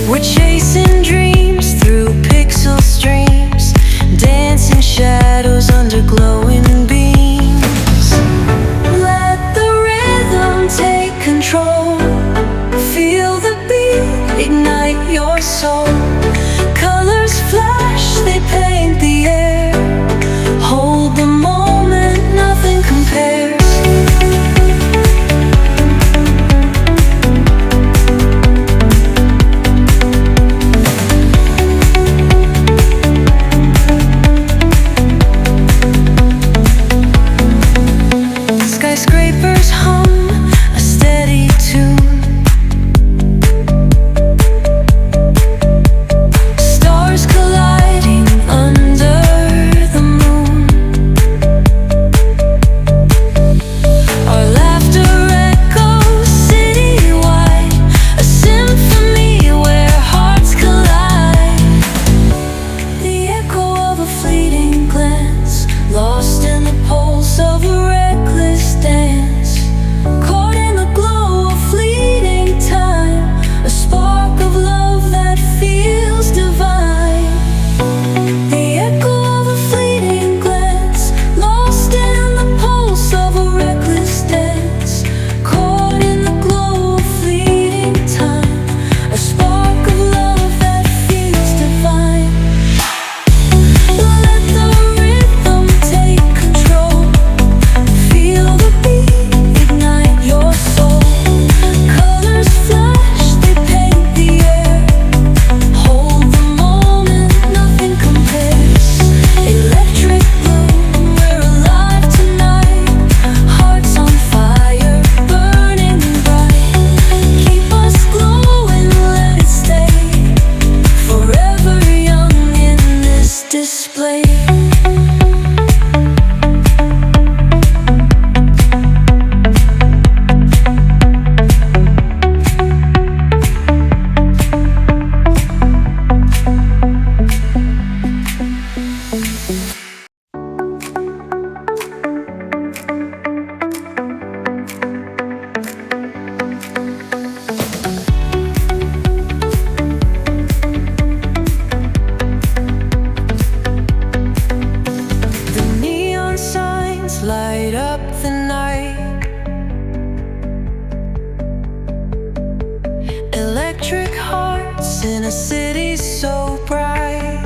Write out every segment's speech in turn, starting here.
We're chasing dreams through pixel streams, dancing shadows under glowing beams. Let the rhythm take control. Feel the beat, ignite your soul. Colors flash, they paint the air. Hold the moment, nothing compares. Skyscrapers hum a steady tune. Stars colliding under the moon. Our laughter echoes citywide, a symphony where hearts collide. The echo of a fleeting glance, lost in the pulse of a reckless dance. Caught in the glow of fleeting time, a spark of love that feels divine. The echo of a fleeting glance, lost in the pulse of a reckless dance. Caught in the glow of fleeting time, a spark of love that feels divine. Let the rhythm take control. Feel the beat, ignite your soul. Colors flash, they paint the air. Hold the moment, nothing compares. Electric blue, we're alive tonight. Hearts on fire, burning bright. Keep us glowing, let it stay. Forever young in this display. The neon signs light up the night. Electric hearts in a city so bright.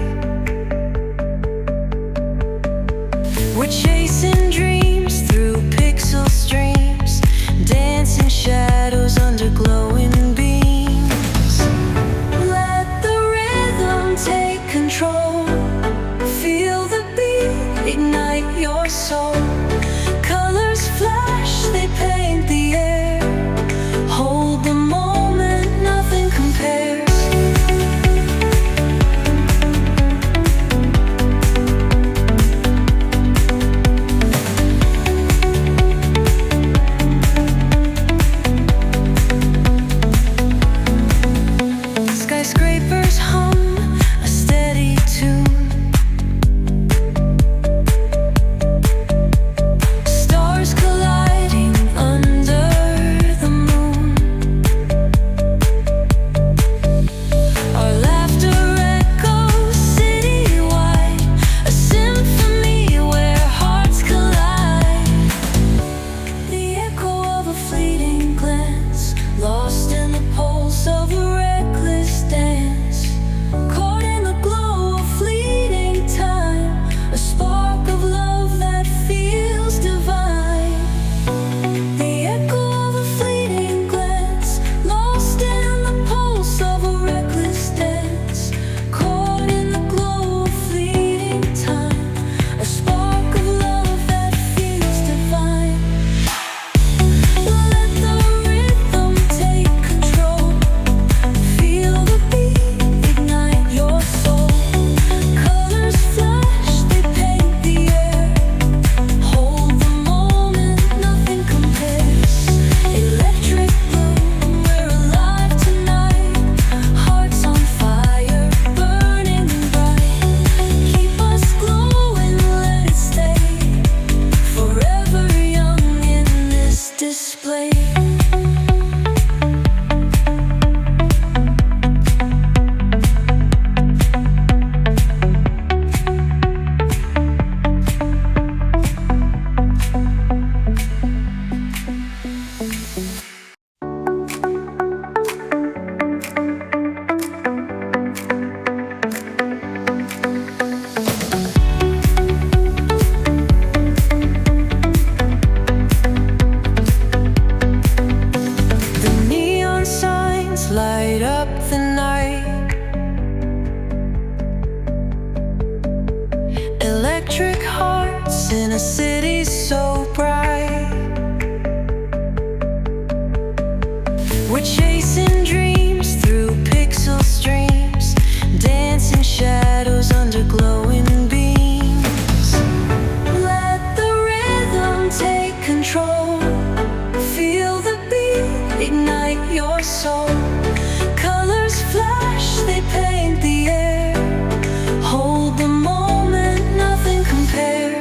We're chasing dreams through pixel streams, dancing shadows under glowing beams. Let the rhythm take control. Feel the beat, ignite your soul. Colors flash, they paint the air. Hold the moment, nothing compares. dreams in a city so bright. We're chasing dreams through pixel streams, dancing shadows under glowing beams. Let the rhythm take control. Feel the beat, ignite your soul. Colors flash, they paint the air. Hold the moment, nothing compares.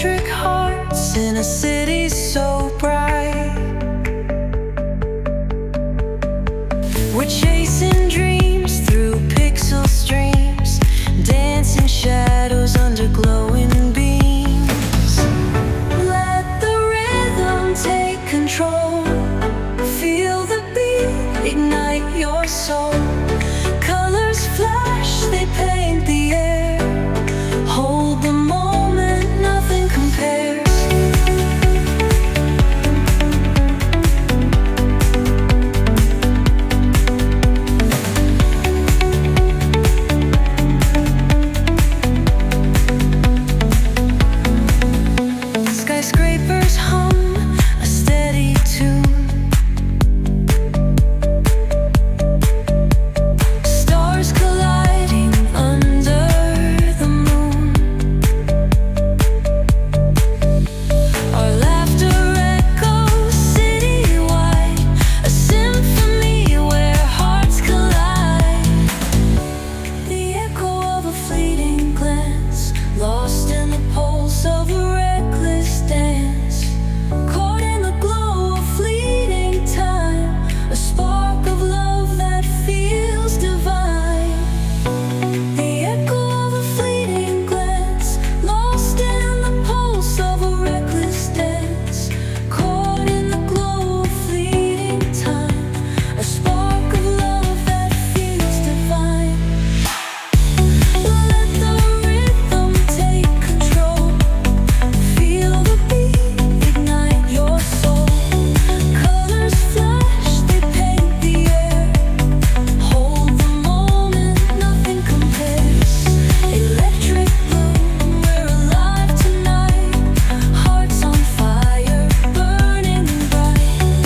electric hearts in a city so bright. We're chasing